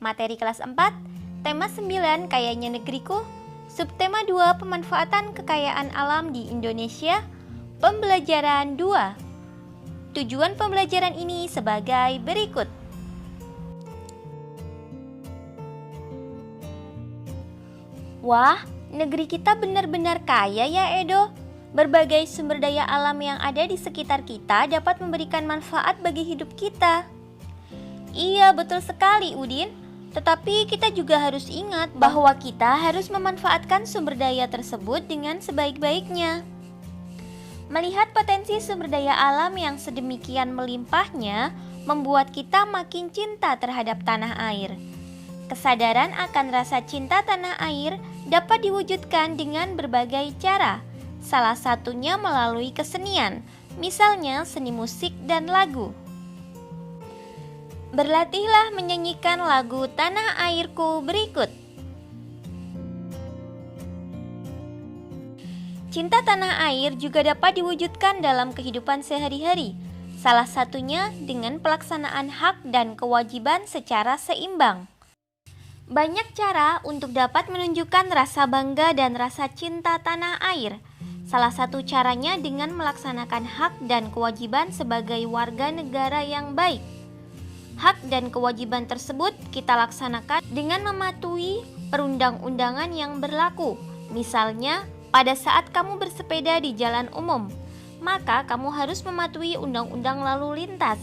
Materi kelas 4, tema 9 Kayanya Negeriku, subtema 2 Pemanfaatan Kekayaan Alam di Indonesia, pembelajaran 2. Tujuan pembelajaran ini sebagai berikut. Wah, negeri kita benar-benar kaya ya Edo. Berbagai sumber daya alam yang ada di sekitar kita dapat memberikan manfaat bagi hidup kita. Iya, betul sekali Udin. Tetapi kita juga harus ingat bahwa kita harus memanfaatkan sumber daya tersebut dengan sebaik-baiknya. Melihat potensi sumber daya alam yang sedemikian melimpahnya membuat kita makin cinta terhadap tanah air. Kesadaran akan rasa cinta tanah air dapat diwujudkan dengan berbagai cara. Salah satunya melalui kesenian, misalnya seni musik dan lagu. Berlatihlah menyanyikan lagu Tanah Airku berikut. Cinta tanah air juga dapat diwujudkan dalam kehidupan sehari-hari, salah satunya dengan pelaksanaan hak dan kewajiban secara seimbang. Banyak cara untuk dapat menunjukkan rasa bangga dan rasa cinta tanah air. Salah satu caranya dengan melaksanakan hak dan kewajiban sebagai warga negara yang baik. Hak dan kewajiban tersebut kita laksanakan dengan mematuhi perundang-undangan yang berlaku. Misalnya, pada saat kamu bersepeda di jalan umum, maka kamu harus mematuhi undang-undang lalu lintas.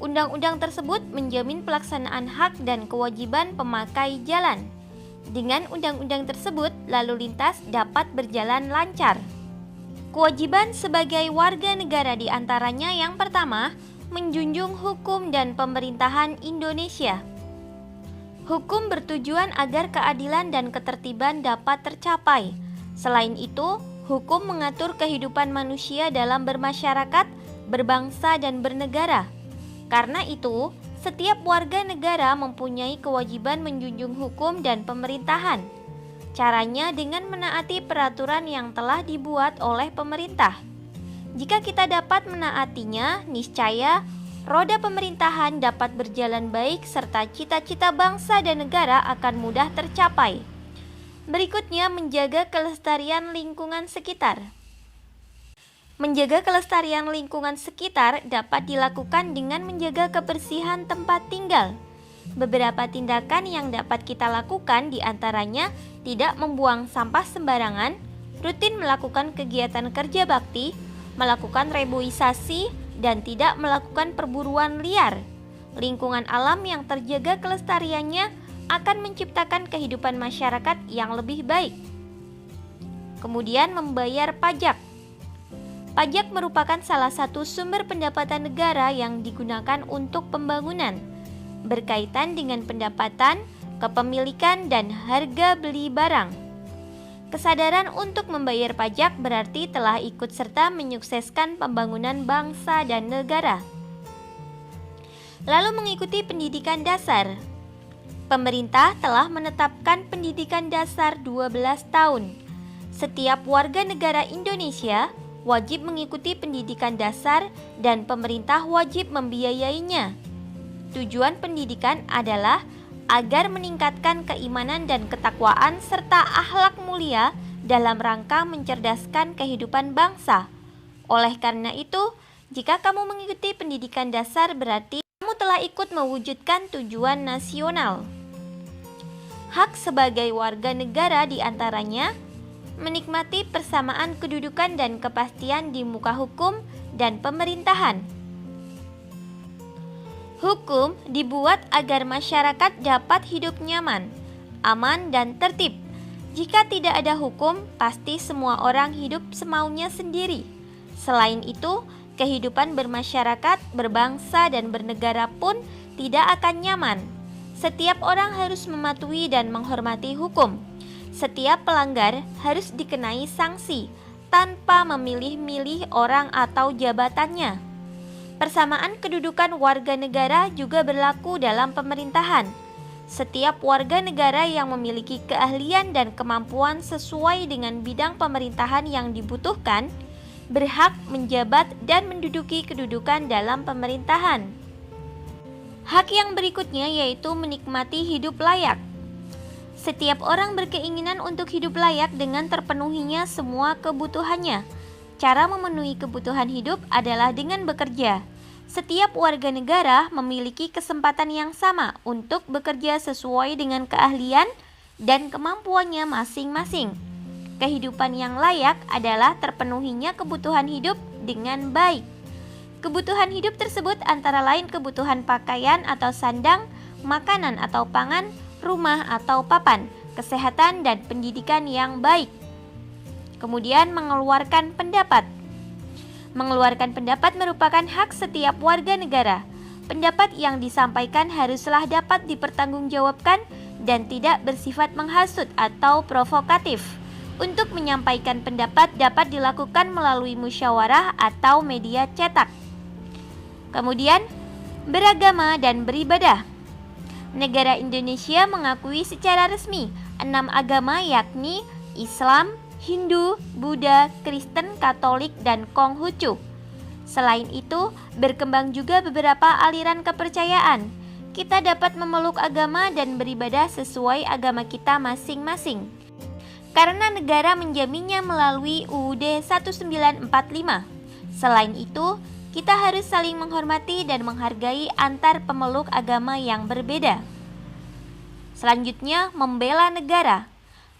Undang-undang tersebut menjamin pelaksanaan hak dan kewajiban pemakai jalan. Dengan undang-undang tersebut, lalu lintas dapat berjalan lancar. Kewajiban sebagai warga negara diantaranya yang pertama, menjunjung hukum dan pemerintahan Indonesia. Hukum bertujuan agar keadilan dan ketertiban dapat tercapai. Selain itu, hukum mengatur kehidupan manusia dalam bermasyarakat, berbangsa, dan bernegara. Karena itu, setiap warga negara mempunyai kewajiban menjunjung hukum dan pemerintahan. Caranya dengan menaati peraturan yang telah dibuat oleh pemerintah. Jika kita dapat menaatinya, niscaya roda pemerintahan dapat berjalan baik serta cita-cita bangsa dan negara akan mudah tercapai. Berikutnya, menjaga kelestarian lingkungan sekitar. Menjaga kelestarian lingkungan sekitar dapat dilakukan dengan menjaga kebersihan tempat tinggal. Beberapa tindakan yang dapat kita lakukan diantaranya tidak membuang sampah sembarangan, rutin melakukan kegiatan kerja bakti, melakukan reboisasi, dan tidak melakukan perburuan liar. Lingkungan alam yang terjaga kelestariannya akan menciptakan kehidupan masyarakat yang lebih baik. Kemudian membayar pajak. Pajak merupakan salah satu sumber pendapatan negara yang digunakan untuk pembangunan, berkaitan dengan pendapatan, kepemilikan, dan harga beli barang. Kesadaran untuk membayar pajak berarti telah ikut serta menyukseskan pembangunan bangsa dan negara. Lalu mengikuti pendidikan dasar. Pemerintah telah menetapkan pendidikan dasar 12 tahun. Setiap warga negara Indonesia wajib mengikuti pendidikan dasar dan pemerintah wajib membiayainya. Tujuan pendidikan adalah agar meningkatkan keimanan dan ketakwaan serta akhlak mulia dalam rangka mencerdaskan kehidupan bangsa. Oleh karena itu, jika kamu mengikuti pendidikan dasar berarti kamu telah ikut mewujudkan tujuan nasional. Hak sebagai warga negara diantaranya menikmati persamaan kedudukan dan kepastian di muka hukum dan pemerintahan. Hukum dibuat agar masyarakat dapat hidup nyaman, aman, dan tertib. Jika tidak ada hukum, pasti semua orang hidup semaunya sendiri. Selain itu, kehidupan bermasyarakat, berbangsa, dan bernegara pun tidak akan nyaman. Setiap orang harus mematuhi dan menghormati hukum. Setiap pelanggar harus dikenai sanksi tanpa memilih-milih orang atau jabatannya. Persamaan kedudukan warga negara juga berlaku dalam pemerintahan. Setiap warga negara yang memiliki keahlian dan kemampuan sesuai dengan bidang pemerintahan yang dibutuhkan berhak menjabat dan menduduki kedudukan dalam pemerintahan. Hak yang berikutnya yaitu menikmati hidup layak. Setiap orang berkeinginan untuk hidup layak dengan terpenuhinya semua kebutuhannya. Cara memenuhi kebutuhan hidup adalah dengan bekerja. Setiap warga negara memiliki kesempatan yang sama untuk bekerja sesuai dengan keahlian dan kemampuannya masing-masing. Kehidupan yang layak adalah terpenuhinya kebutuhan hidup dengan baik. Kebutuhan hidup tersebut antara lain kebutuhan pakaian atau sandang, makanan atau pangan, rumah atau papan, kesehatan dan pendidikan yang baik. Kemudian mengeluarkan pendapat. Mengeluarkan pendapat merupakan hak setiap warga negara. Pendapat yang disampaikan haruslah dapat dipertanggungjawabkan dan tidak bersifat menghasut atau provokatif. Untuk menyampaikan pendapat dapat dilakukan melalui musyawarah atau media cetak. Kemudian, beragama dan beribadah. Negara Indonesia mengakui secara resmi 6 agama yakni Islam, Hindu, Buddha, Kristen, Katolik, dan Konghucu. Selain itu, berkembang juga beberapa aliran kepercayaan. Kita dapat memeluk agama dan beribadah sesuai agama kita masing-masing. Karena negara menjaminnya melalui UUD 1945. Selain itu, kita harus saling menghormati dan menghargai antar pemeluk agama yang berbeda. Selanjutnya, membela negara.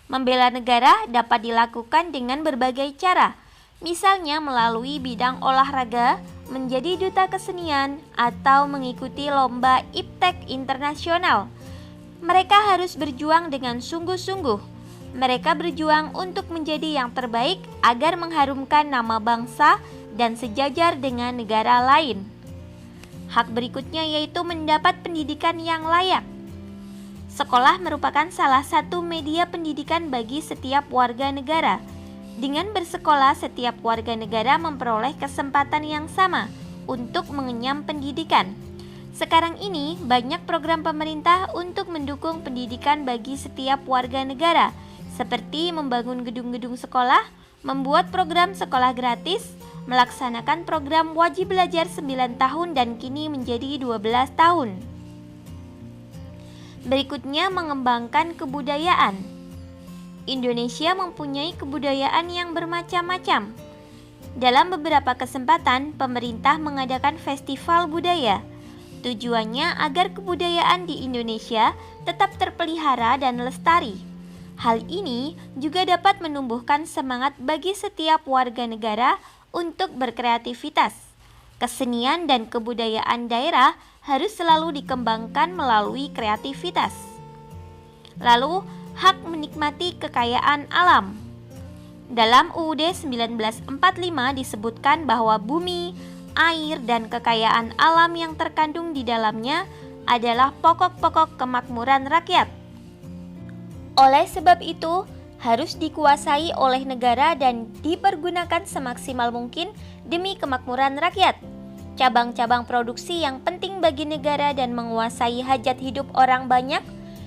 Membela negara dapat dilakukan dengan berbagai cara, misalnya melalui bidang olahraga, menjadi duta kesenian, atau mengikuti lomba IPTEK internasional. Mereka harus berjuang dengan sungguh-sungguh. Mereka berjuang untuk menjadi yang terbaik agar mengharumkan nama bangsa dan sejajar dengan negara lain. Hak berikutnya yaitu mendapat pendidikan yang layak. Sekolah merupakan salah satu media pendidikan bagi setiap warga negara. Dengan bersekolah, setiap warga negara memperoleh kesempatan yang sama untuk mengenyam pendidikan. Sekarang ini, banyak program pemerintah untuk mendukung pendidikan bagi setiap warga negara, seperti membangun gedung-gedung sekolah, membuat program sekolah gratis, melaksanakan program wajib belajar 9 tahun dan kini menjadi 12 tahun. Berikutnya, mengembangkan kebudayaan. Indonesia mempunyai kebudayaan yang bermacam-macam. Dalam beberapa kesempatan, pemerintah mengadakan festival budaya. Tujuannya agar kebudayaan di Indonesia tetap terpelihara dan lestari. Hal ini juga dapat menumbuhkan semangat bagi setiap warga negara untuk berkreativitas. Kesenian dan kebudayaan daerah harus selalu dikembangkan melalui kreativitas. Lalu, hak menikmati kekayaan alam. Dalam UUD 1945 disebutkan bahwa bumi, air, dan kekayaan alam yang terkandung di dalamnya adalah pokok-pokok kemakmuran rakyat. Oleh sebab itu, harus dikuasai oleh negara dan dipergunakan semaksimal mungkin demi kemakmuran rakyat. Cabang-cabang produksi yang penting bagi negara dan menguasai hajat hidup orang banyak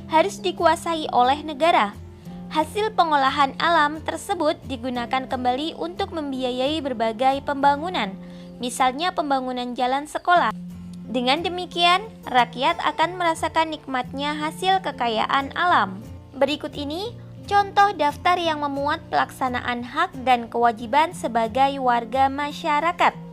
harus dikuasai oleh negara. Hasil pengolahan alam tersebut digunakan kembali untuk membiayai berbagai pembangunan, misalnya pembangunan jalan sekolah. Dengan demikian, rakyat akan merasakan nikmatnya hasil kekayaan alam. Berikut ini contoh daftar yang memuat pelaksanaan hak dan kewajiban sebagai warga masyarakat.